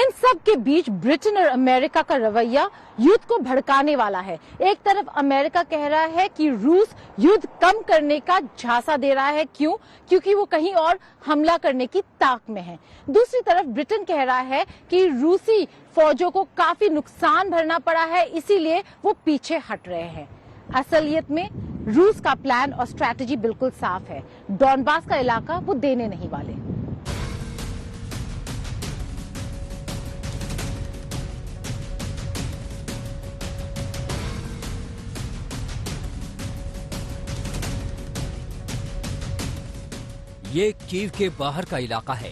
इन सब के बीच ब्रिटेन और अमेरिका का रवैया युद्ध को भड़काने वाला है। एक तरफ अमेरिका कह रहा है कि रूस युद्ध कम करने का झांसा दे रहा है। क्यों? क्योंकि वो कहीं और हमला करने की ताक में है। दूसरी तरफ ब्रिटेन कह रहा है कि रूसी फौजों को काफी नुकसान भरना पड़ा है, इसीलिए वो पीछे हट रहे हैं। असलियत में रूस का प्लान और स्ट्रैटेजी बिल्कुल साफ है। डॉनबास का इलाका वो देने नहीं वाले। ये कीव के बाहर का इलाका है।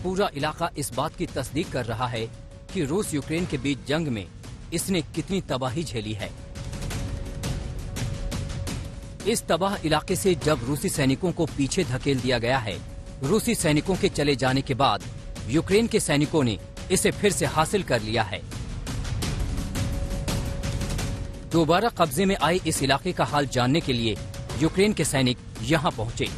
पूरा इलाका इस बात की तस्दीक कर रहा है कि रूस यूक्रेन के बीच जंग में इसने कितनी तबाही झेली है। इस तबाह इलाके से जब रूसी सैनिकों को पीछे धकेल दिया गया है, रूसी सैनिकों के चले जाने के बाद यूक्रेन के सैनिकों ने इसे फिर से हासिल कर लिया है। दोबारा कब्जे में आए इस इलाके का हाल जानने के लिए यूक्रेन के सैनिक यहां पहुंचे।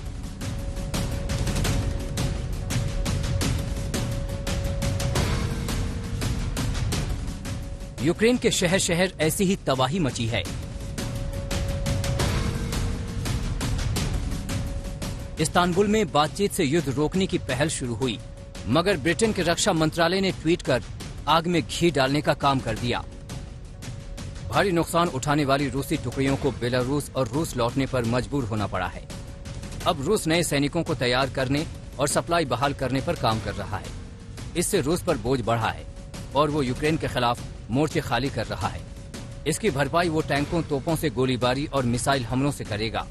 यूक्रेन के शहर शहर ऐसी ही तबाही मची है। इस्तांबुल में बातचीत से युद्ध रोकने की पहल शुरू हुई, मगर ब्रिटेन के रक्षा मंत्रालय ने ट्वीट कर आग में घी डालने का काम कर दिया। भारी नुकसान उठाने वाली रूसी टुकड़ियों को बेलारूस और रूस लौटने पर मजबूर होना पड़ा है। अब रूस नए सैनिकों को तैयार करने और सप्लाई बहाल करने पर काम कर रहा है। इससे रूस पर बोझ बढ़ा है और वो यूक्रेन के खिलाफ मोर्चे खाली कर रहा है। इसकी भरपाई वो टैंकों, तोपों से गोलीबारी और मिसाइल हमलों से करेगा।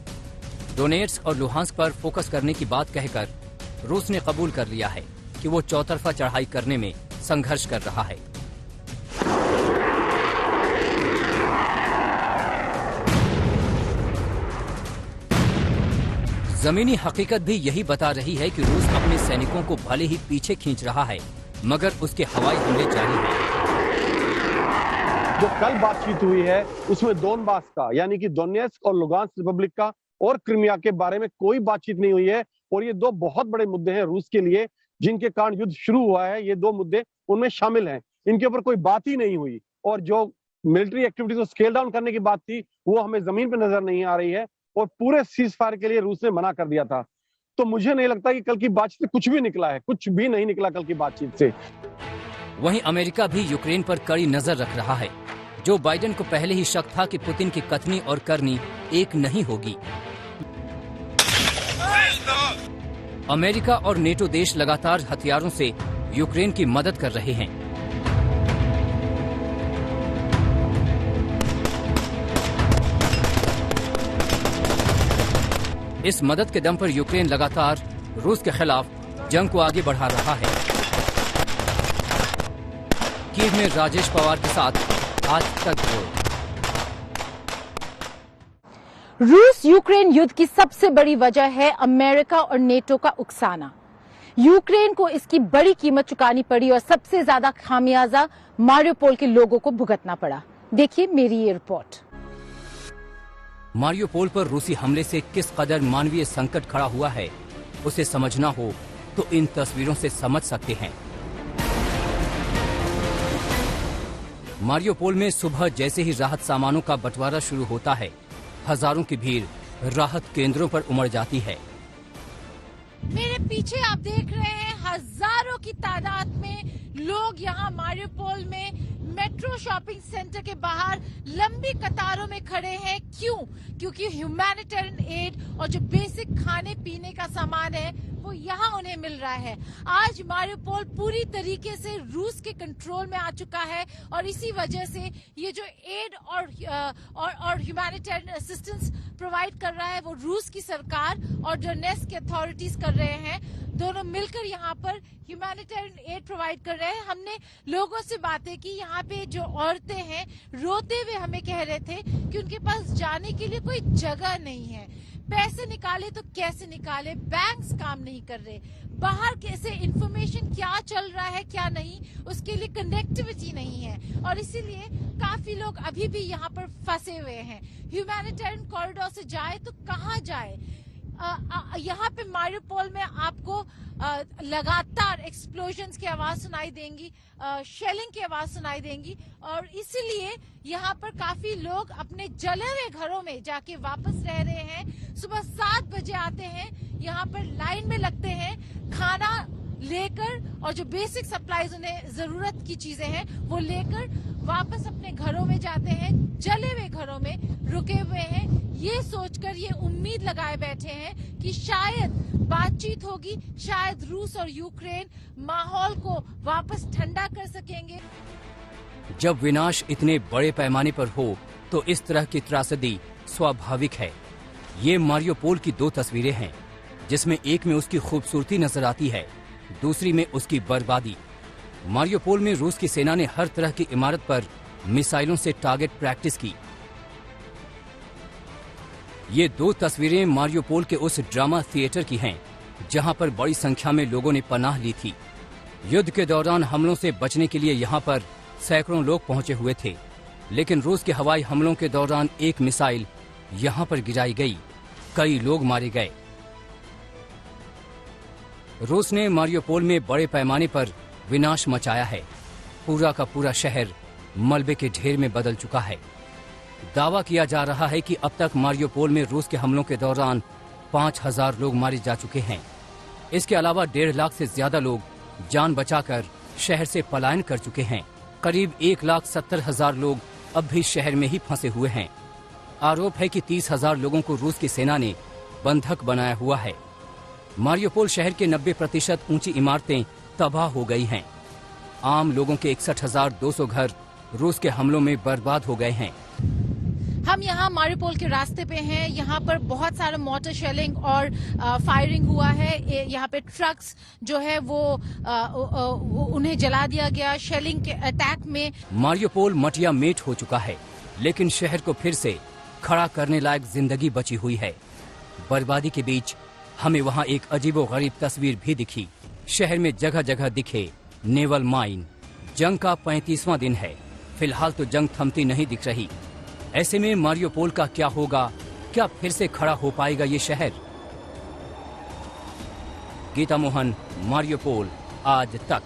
डोनेट्स्क और लुहांस्क पर फोकस करने की बात कहकर रूस ने कबूल कर लिया है कि वो चौतरफा चढ़ाई करने में संघर्ष कर रहा है। जमीनी हकीकत भी यही बता रही है कि रूस अपने सैनिकों को भले ही पीछे खींच रहा है, मगर उसके हवाई हमले जारी हैं। जो कल बातचीत हुई है उसमें डोनबास का यानी कि डोनेट्स्क और लुगांस्क रिपब्लिक का और क्रिमिया के बारे में कोई बातचीत नहीं हुई है। और ये दो बहुत बड़े मुद्दे हैं रूस के लिए, जिनके कारण युद्ध शुरू हुआ है। ये दो मुद्दे उनमें शामिल हैं, इनके ऊपर कोई बात ही नहीं हुई। और जो मिलिट्री एक्टिविटीज को स्केल डाउन करने की बात थी वो हमें जमीन पर नजर नहीं आ रही है। और पूरे सीज फायर के लिए रूस ने मना कर दिया था। तो मुझे नहीं लगता कि कल की बातचीत से कुछ भी निकला है, कुछ भी नहीं निकला कल की बातचीत से। वहीं अमेरिका भी यूक्रेन पर कड़ी नजर रख रहा है। जो बाइडेन को पहले ही शक था कि पुतिन की कथनी और करनी एक नहीं होगी। अमेरिका और नेटो देश लगातार हथियारों से यूक्रेन की मदद कर रहे हैं। इस मदद के दम पर यूक्रेन लगातार रूस के खिलाफ जंग को आगे बढ़ा रहा है। कीव में राजेश पवार के साथ आज तक रूस यूक्रेन युद्ध की सबसे बड़ी वजह है अमेरिका और नेटो का उकसाना। यूक्रेन को इसकी बड़ी कीमत चुकानी पड़ी और सबसे ज्यादा खामियाजा मारियोपोल के लोगों को भुगतना पड़ा। देखिए मेरी ये रिपोर्ट। मारियोपोल पर रूसी हमले से किस कदर मानवीय संकट खड़ा हुआ है, उसे समझना हो तो इन तस्वीरों से समझ सकते हैं। मारियोपोल में सुबह जैसे ही राहत सामानों का बंटवारा शुरू होता है, हजारों की भीड़ राहत केंद्रों पर उमड़ जाती है। मेरे पीछे आप देख रहे हैं हजारों की तादाद में लोग यहाँ मारियोपोल में मेट्रो शॉपिंग सेंटर के बाहर लंबी कतारों में खड़े हैं। क्यों? क्योंकि ह्यूमैनिटेरियन एड और जो बेसिक खाने पीने का सामान है वो यहाँ उन्हें मिल रहा है। आज मारियोपोल पूरी तरीके से रूस के कंट्रोल में आ चुका है और इसी वजह से ये जो एड और ह्यूमैनिटेरियन असिस्टेंस प्रोवाइड कर रहा है वो रूस की सरकार और डोनेट्स्क के अथॉरिटीज कर रहे हैं। दोनों मिलकर यहाँ पर ह्यूमैनिटेरियन एड प्रोवाइड कर रहे हैं। हमने लोगों से बातें की, यहाँ पे जो औरतें हैं रोते हुए हमें कह रहे थे कि उनके पास जाने के लिए कोई जगह नहीं है। पैसे निकाले तो कैसे निकाले, बैंक्स काम नहीं कर रहे, बाहर कैसे इंफॉर्मेशन क्या चल रहा है क्या नहीं, उसके लिए कनेक्टिविटी नहीं है और इसीलिए काफी लोग अभी भी यहाँ पर फंसे हुए हैं। ह्यूमैनिटेरियन कॉरिडोर से जाए तो कहाँ जाए? यहाँ पे मारियोपोल में आपको लगातार एक्सप्लोजन्स की आवाज सुनाई देंगी, शेलिंग की आवाज सुनाई देंगी, और इसीलिए यहाँ पर काफी लोग अपने जले हुए घरों में जाके वापस रह रहे हैं। सुबह 7 बजे आते हैं, यहाँ पर लाइन में लगते हैं, खाना लेकर और जो बेसिक सप्लाईज उन्हें जरूरत की चीजें हैं वो लेकर वापस अपने घरों में जाते हैं। जले हुए घरों में रुके हुए हैं, ये सोचकर ये उम्मीद लगाए बैठे हैं कि शायद बातचीत होगी, शायद रूस और यूक्रेन माहौल को वापस ठंडा कर सकेंगे। जब विनाश इतने बड़े पैमाने पर हो तो इस तरह की त्रासदी स्वाभाविक है। ये मारियोपोल की 2 तस्वीरें हैं, जिसमें एक में उसकी खूबसूरती नजर आती है, दूसरी में उसकी बर्बादी। मारियोपोल में रूस की सेना ने हर तरह की इमारत पर मिसाइलों से टारगेट प्रैक्टिस की। ये 2 तस्वीरें मारियोपोल के उस ड्रामा थिएटर की हैं, जहां पर बड़ी संख्या में लोगों ने पनाह ली थी। युद्ध के दौरान हमलों से बचने के लिए यहां पर सैकड़ों लोग पहुंचे हुए थे, लेकिन रूस के हवाई हमलों के दौरान एक मिसाइल यहां पर गिराई गई, कई लोग मारे गए। रूस ने मारियोपोल में बड़े पैमाने पर विनाश मचाया है। पूरा का पूरा शहर मलबे के ढेर में बदल चुका है। दावा किया जा रहा है कि अब तक मारियोपोल में रूस के हमलों के दौरान 5000 लोग मारे जा चुके हैं। इसके अलावा 1.5 लाख से ज्यादा लोग जान बचाकर शहर से पलायन कर चुके हैं। करीब 1,70,000 लोग अब भी शहर में ही फंसे हुए हैं। आरोप है कि 30,000 लोगों को रूस की सेना ने बंधक बनाया हुआ है। मारियोपोल शहर के 90% ऊंची इमारतें तबाह हो गई हैं। आम लोगों के 61,200 घर रूस के हमलों में बर्बाद हो गए हैं। हम यहाँ मारियोपोल के रास्ते पे हैं। यहाँ पर बहुत सारा मोटर शेलिंग और फायरिंग हुआ है। यहाँ पे ट्रक्स जो है वो उन्हें जला दिया गया शेलिंग के अटैक में। मारियोपोल मटिया मेट हो चुका है, लेकिन शहर को फिर से खड़ा करने लायक जिंदगी बची हुई है। बर्बादी के बीच हमें वहाँ एक अजीबोगरीब तस्वीर भी दिखी। शहर में जगह जगह दिखे नेवल माइन। जंग का 35वां दिन है। फिलहाल तो जंग थमती नहीं दिख रही। ऐसे में मारियोपोल का क्या होगा? क्या फिर से खड़ा हो पाएगा ये शहर? गीता मोहन, मारियोपोल, आज तक।